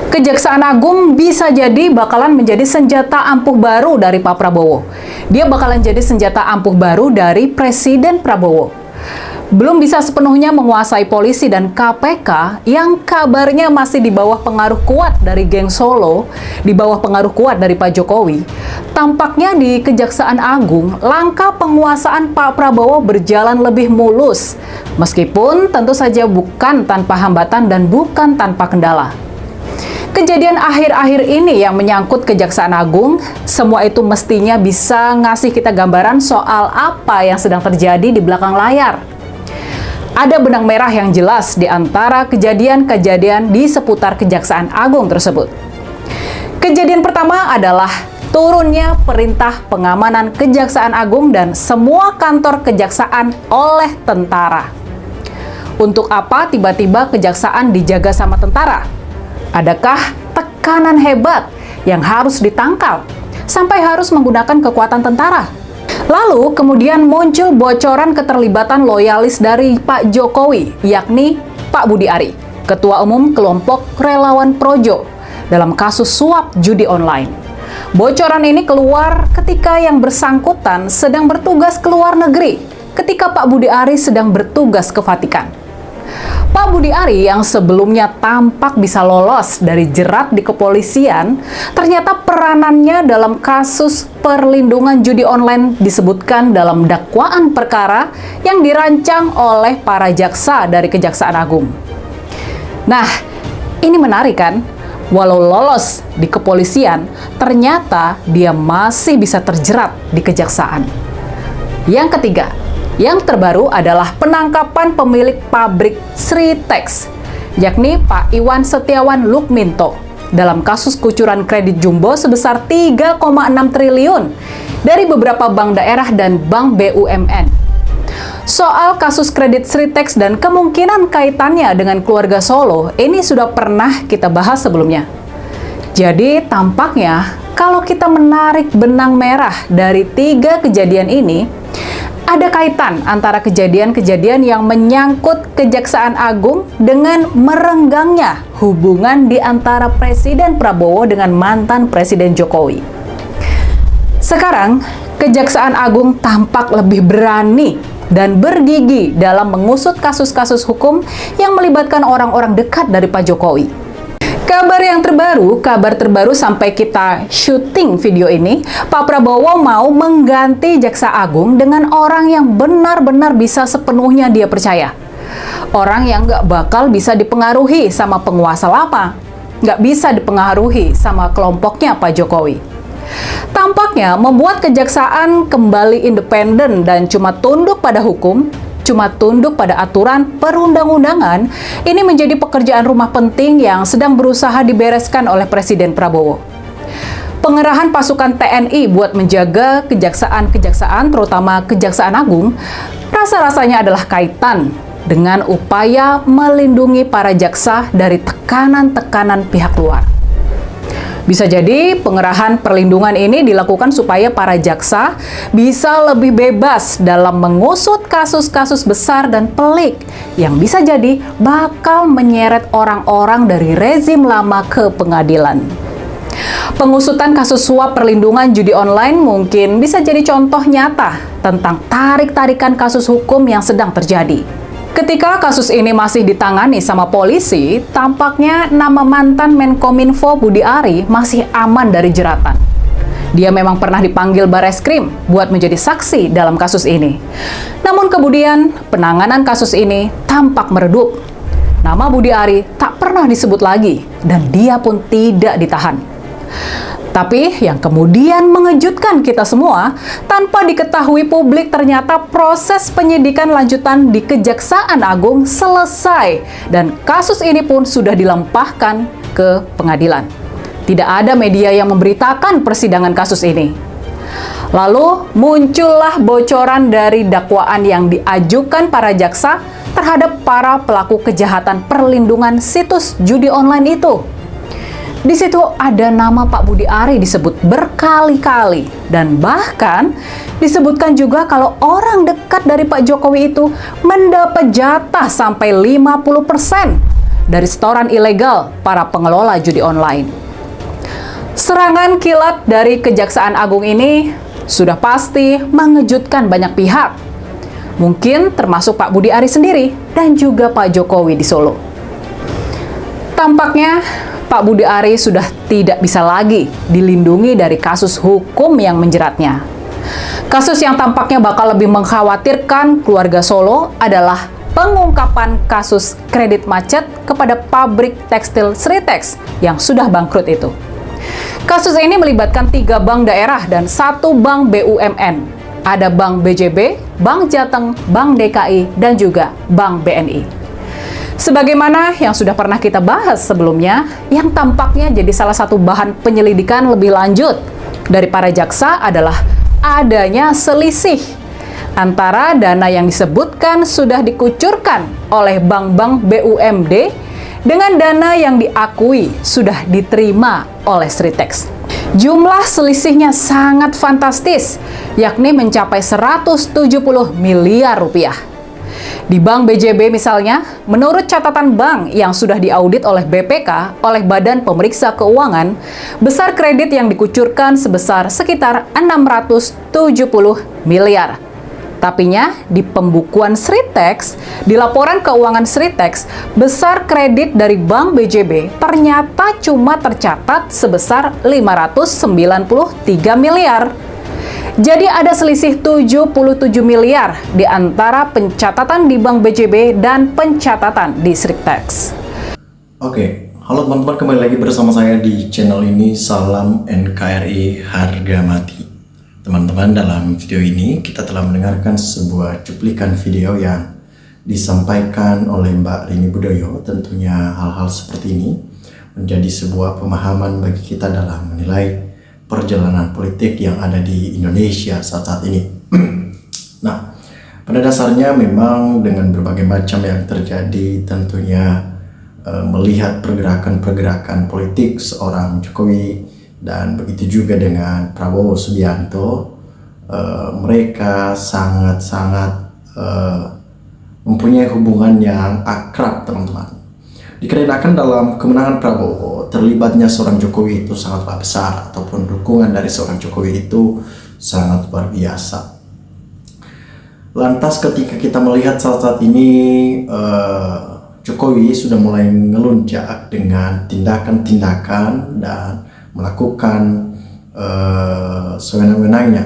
Kejaksaan Agung bisa jadi bakalan menjadi senjata ampuh baru dari Pak Prabowo. Dia bakalan jadi senjata ampuh baru dari Presiden Prabowo. Belum bisa sepenuhnya menguasai polisi dan KPK yang kabarnya masih di bawah pengaruh kuat dari geng Solo, di bawah pengaruh kuat dari Pak Jokowi. Tampaknya di Kejaksaan Agung, langkah penguasaan Pak Prabowo berjalan lebih mulus, meskipun tentu saja bukan tanpa hambatan dan bukan tanpa kendala. Kejadian akhir-akhir ini yang menyangkut Kejaksaan Agung, semua itu mestinya bisa ngasih kita gambaran soal apa yang sedang terjadi di belakang layar. Ada benang merah yang jelas di antara kejadian-kejadian di seputar Kejaksaan Agung tersebut. Kejadian pertama adalah turunnya perintah pengamanan Kejaksaan Agung dan semua kantor kejaksaan oleh tentara. Untuk apa tiba-tiba kejaksaan dijaga sama tentara? Adakah tekanan hebat yang harus ditangkal sampai harus menggunakan kekuatan tentara? Lalu kemudian muncul bocoran keterlibatan loyalis dari Pak Jokowi, yakni Pak Budi Ari, Ketua Umum Kelompok Relawan Projo, dalam kasus suap judi online. Bocoran ini keluar ketika yang bersangkutan sedang bertugas ke luar negeri, ketika Pak Budi Ari sedang bertugas ke Vatikan. Pak Budi Ari yang sebelumnya tampak bisa lolos dari jerat di kepolisian, ternyata peranannya dalam kasus perlindungan judi online disebutkan dalam dakwaan perkara yang dirancang oleh para jaksa dari Kejaksaan Agung. Nah, ini menarik kan? Walau lolos di kepolisian, ternyata dia masih bisa terjerat di kejaksaan. Yang ketiga, yang terbaru adalah penangkapan pemilik pabrik Sritex, yakni Pak Iwan Setiawan Lukminto, dalam kasus kucuran kredit jumbo sebesar 3,6 triliun dari beberapa bank daerah dan bank BUMN. Soal kasus kredit Sritex dan kemungkinan kaitannya dengan keluarga Solo, ini sudah pernah kita bahas sebelumnya. Jadi tampaknya kalau kita menarik benang merah dari 3 kejadian ini, ada kaitan antara kejadian-kejadian yang menyangkut Kejaksaan Agung dengan merenggangnya hubungan di antara Presiden Prabowo dengan mantan Presiden Jokowi. Sekarang, Kejaksaan Agung tampak lebih berani dan bergigi dalam mengusut kasus-kasus hukum yang melibatkan orang-orang dekat dari Pak Jokowi. Kabar terbaru sampai kita syuting video ini, Pak Prabowo mau mengganti Jaksa Agung dengan orang yang benar-benar bisa sepenuhnya dia percaya. Orang yang nggak bakal bisa dipengaruhi sama penguasa lama, nggak bisa dipengaruhi sama kelompoknya Pak Jokowi. Tampaknya membuat kejaksaan kembali independen dan cuma tunduk pada hukum, cuma tunduk pada aturan perundang-undangan, ini menjadi pekerjaan rumah penting yang sedang berusaha dibereskan oleh Presiden Prabowo. Pengerahan pasukan TNI buat menjaga kejaksaan-kejaksaan, terutama Kejaksaan Agung, rasa-rasanya adalah kaitan dengan upaya melindungi para jaksa dari tekanan-tekanan pihak luar. Bisa jadi pengerahan perlindungan ini dilakukan supaya para jaksa bisa lebih bebas dalam mengusut kasus-kasus besar dan pelik yang bisa jadi bakal menyeret orang-orang dari rezim lama ke pengadilan. Pengusutan kasus suap perlindungan judi online mungkin bisa jadi contoh nyata tentang tarik-tarikan kasus hukum yang sedang terjadi. Ketika kasus ini masih ditangani sama polisi, tampaknya nama mantan Menkominfo Budi Ari masih aman dari jeratan. Dia memang pernah dipanggil Bareskrim buat menjadi saksi dalam kasus ini. Namun kemudian penanganan kasus ini tampak meredup. Nama Budi Ari tak pernah disebut lagi dan dia pun tidak ditahan. Tapi yang kemudian mengejutkan kita semua, tanpa diketahui publik ternyata proses penyidikan lanjutan di Kejaksaan Agung selesai dan kasus ini pun sudah dilempahkan ke pengadilan. Tidak ada media yang memberitakan persidangan kasus ini. Lalu muncullah bocoran dari dakwaan yang diajukan para jaksa terhadap para pelaku kejahatan perlindungan situs judi online itu. Di situ ada nama Pak Budi Ari disebut berkali-kali dan bahkan disebutkan juga kalau orang dekat dari Pak Jokowi itu mendapat jatah sampai 50% dari setoran ilegal para pengelola judi online. Serangan kilat dari Kejaksaan Agung ini sudah pasti mengejutkan banyak pihak. Mungkin termasuk Pak Budi Ari sendiri dan juga Pak Jokowi di Solo. Tampaknya Pak Budi Ari sudah tidak bisa lagi dilindungi dari kasus hukum yang menjeratnya. Kasus yang tampaknya bakal lebih mengkhawatirkan keluarga Solo adalah pengungkapan kasus kredit macet kepada pabrik tekstil Sritex yang sudah bangkrut itu. Kasus ini melibatkan 3 bank daerah dan 1 bank BUMN. Ada Bank BJB, Bank Jateng, Bank DKI, dan juga Bank BNI. Sebagaimana yang sudah pernah kita bahas sebelumnya, yang tampaknya jadi salah satu bahan penyelidikan lebih lanjut dari para jaksa adalah adanya selisih antara dana yang disebutkan sudah dikucurkan oleh bank-bank BUMD dengan dana yang diakui sudah diterima oleh Sritex. Jumlah selisihnya sangat fantastis, yakni mencapai 170 miliar rupiah. Di Bank BJB misalnya, menurut catatan bank yang sudah diaudit oleh BPK, oleh Badan Pemeriksa Keuangan, besar kredit yang dikucurkan sebesar sekitar 670 miliar. Tapinya, di pembukuan Sritex, di laporan keuangan Sritex, besar kredit dari Bank BJB ternyata cuma tercatat sebesar 593 miliar. Jadi ada selisih 77 miliar di antara pencatatan di Bank BJB dan pencatatan di Sritex. Oke, halo teman-teman, kembali lagi bersama saya di channel ini. Salam NKRI harga mati. Teman-teman, dalam video ini kita telah mendengarkan sebuah cuplikan video yang disampaikan oleh Mbak Rini Budoyo. Tentunya hal-hal seperti ini menjadi sebuah pemahaman bagi kita dalam menilai perjalanan politik yang ada di Indonesia saat ini. Nah, pada dasarnya memang dengan berbagai macam yang terjadi, tentunya melihat pergerakan-pergerakan politik seorang Jokowi dan begitu juga dengan Prabowo Subianto, mereka sangat-sangat mempunyai hubungan yang akrab, teman-teman. Dikarenakan dalam kemenangan Prabowo, terlibatnya seorang Jokowi itu sangatlah besar, ataupun dukungan dari seorang Jokowi itu sangat luar biasa. Lantas ketika kita melihat saat ini Jokowi sudah mulai ngelunjak dengan tindakan-tindakan dan melakukan sewenang-wenangnya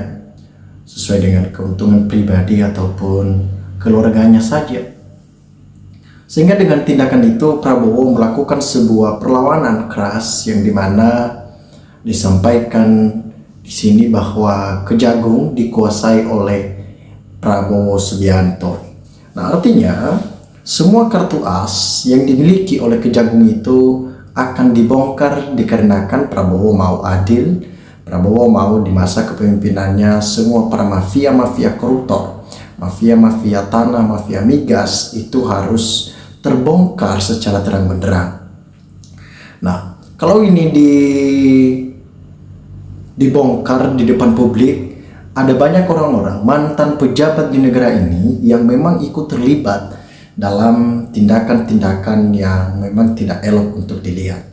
sesuai dengan keuntungan pribadi ataupun keluarganya saja. Sehingga dengan tindakan itu Prabowo melakukan sebuah perlawanan keras yang dimana disampaikan di sini bahwa Kejagung dikuasai oleh Prabowo Subianto. Nah, artinya semua kartu as yang dimiliki oleh Kejagung itu akan dibongkar dikarenakan Prabowo mau adil. Prabowo mau di masa kepemimpinannya semua para mafia-mafia koruptor, mafia-mafia tanah, mafia migas itu harus terbongkar secara terang benderang. Nah, kalau ini dibongkar di depan publik, ada banyak orang-orang mantan pejabat di negara ini yang memang ikut terlibat dalam tindakan-tindakan yang memang tidak elok untuk dilihat.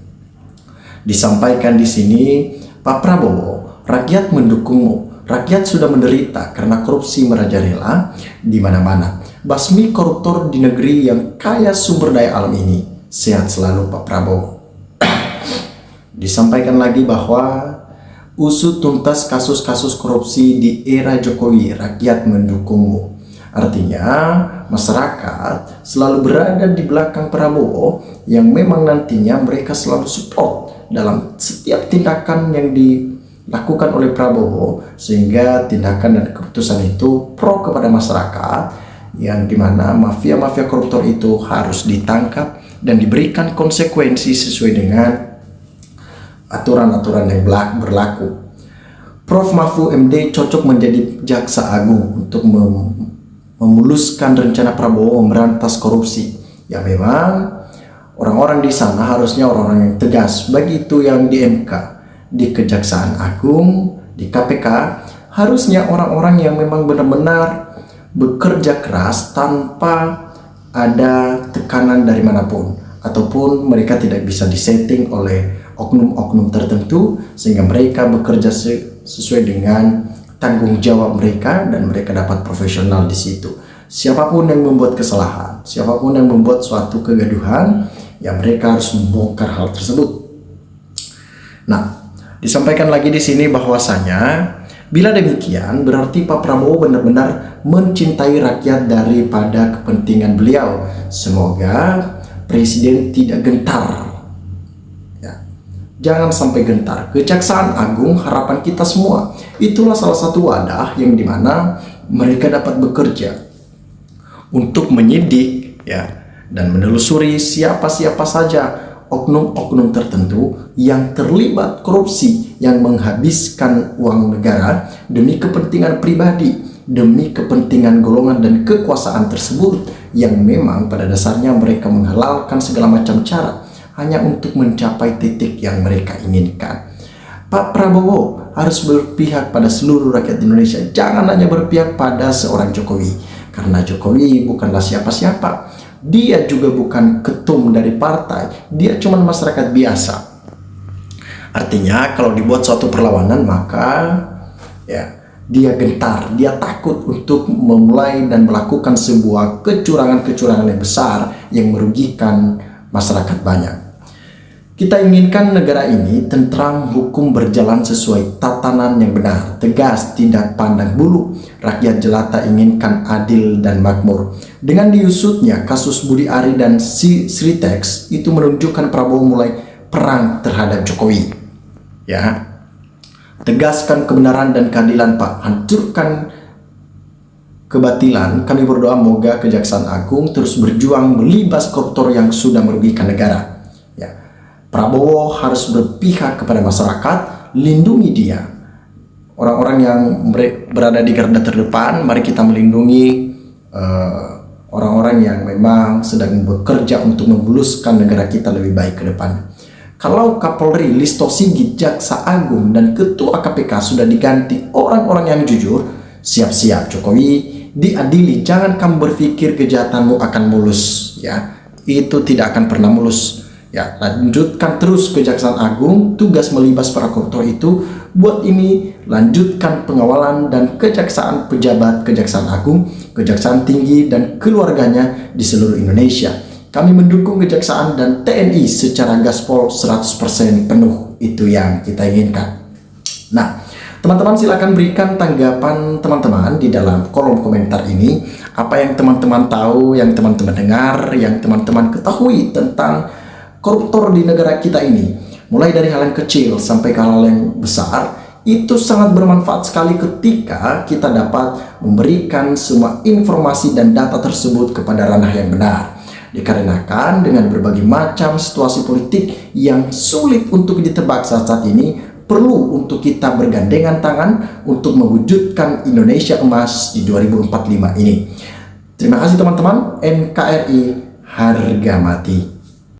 Disampaikan di sini, Pak Prabowo, rakyat mendukungmu. Rakyat sudah menderita karena korupsi merajalela di mana-mana. Basmi koruptor di negeri yang kaya sumber daya alam ini. Sehat selalu Pak Prabowo. Disampaikan lagi bahwa usut tuntas kasus-kasus korupsi di era Jokowi, rakyat mendukungmu. Artinya masyarakat selalu berada di belakang Prabowo yang memang nantinya mereka selalu support dalam setiap tindakan yang dilakukan oleh Prabowo, sehingga tindakan dan keputusan itu pro kepada masyarakat, yang dimana mafia-mafia koruptor itu harus ditangkap dan diberikan konsekuensi sesuai dengan aturan-aturan yang berlaku. Prof. Mahfud MD cocok menjadi jaksa agung untuk memuluskan rencana Prabowo memberantas korupsi. Ya, memang orang-orang di sana harusnya orang-orang yang tegas. Begitu yang di MK, di Kejaksaan Agung, di KPK, harusnya orang-orang yang memang benar-benar bekerja keras tanpa ada tekanan dari manapun. ataupun mereka tidak bisa disetting oleh oknum-oknum tertentu sehingga mereka bekerja sesuai dengan tanggung jawab mereka dan mereka dapat profesional di situ. Siapapun yang membuat kesalahan, siapapun yang membuat suatu kegaduhan, ya mereka harus membongkar hal tersebut. Nah, disampaikan lagi di sini bahwasanya bila demikian berarti Pak Prabowo benar-benar mencintai rakyat daripada kepentingan beliau. Semoga Presiden tidak gentar. Ya. Jangan sampai gentar. Kejaksaan Agung harapan kita semua. Itulah salah satu wadah yang dimana mereka dapat bekerja untuk menyidik ya dan menelusuri siapa-siapa saja oknum-oknum tertentu yang terlibat korupsi yang menghabiskan uang negara demi kepentingan pribadi, demi kepentingan golongan dan kekuasaan tersebut yang memang pada dasarnya mereka menghalalkan segala macam cara hanya untuk mencapai titik yang mereka inginkan. Pak Prabowo harus berpihak pada seluruh rakyat Indonesia, jangan hanya berpihak pada seorang Jokowi, karena Jokowi bukanlah siapa-siapa. Dia juga bukan ketum dari partai, dia cuma masyarakat biasa. Artinya kalau dibuat suatu perlawanan maka ya dia gentar, dia takut untuk memulai dan melakukan sebuah kecurangan-kecurangan yang besar yang merugikan masyarakat banyak. Kita inginkan negara ini tentram, hukum berjalan sesuai tatanan yang benar, tegas, tidak pandang bulu. Rakyat jelata inginkan adil dan makmur. Dengan diusutnya kasus Budi Ari dan Sritex itu menunjukkan Prabowo mulai perang terhadap Jokowi. Ya. Tegaskan kebenaran dan keadilan Pak, hancurkan kebatilan. Kami berdoa moga Kejaksaan Agung terus berjuang melibas koruptor yang sudah merugikan negara. Ya. Prabowo harus berpihak kepada masyarakat, lindungi dia. Orang-orang yang berada di garda terdepan, mari kita melindungi orang-orang yang memang sedang bekerja untuk memuluskan negara kita lebih baik ke depan. Kalau Kapolri, Listo Sigit, Jaksa Agung, dan Ketua KPK sudah diganti orang-orang yang jujur, siap-siap Jokowi diadili. Jangan kamu berpikir kejahatanmu akan mulus, ya. Itu tidak akan pernah mulus. Ya, lanjutkan terus Kejaksaan Agung, tugas melibas para koruptor itu. Buat ini, lanjutkan pengawalan dan kejaksaan pejabat Kejaksaan Agung, Kejaksaan Tinggi, dan keluarganya di seluruh Indonesia. Kami mendukung Kejaksaan dan TNI secara gaspol 100% penuh. Itu yang kita inginkan. Nah, teman-teman silakan berikan tanggapan teman-teman di dalam kolom komentar ini. Apa yang teman-teman tahu, yang teman-teman dengar, yang teman-teman ketahui tentang koruptor di negara kita ini. Mulai dari hal yang kecil sampai ke hal yang besar. Itu sangat bermanfaat sekali ketika kita dapat memberikan semua informasi dan data tersebut kepada ranah yang benar. Dikarenakan dengan berbagai macam situasi politik yang sulit untuk ditebak saat ini, perlu untuk kita bergandengan tangan untuk mewujudkan Indonesia emas di 2045 ini. Terima kasih teman-teman. NKRI harga mati.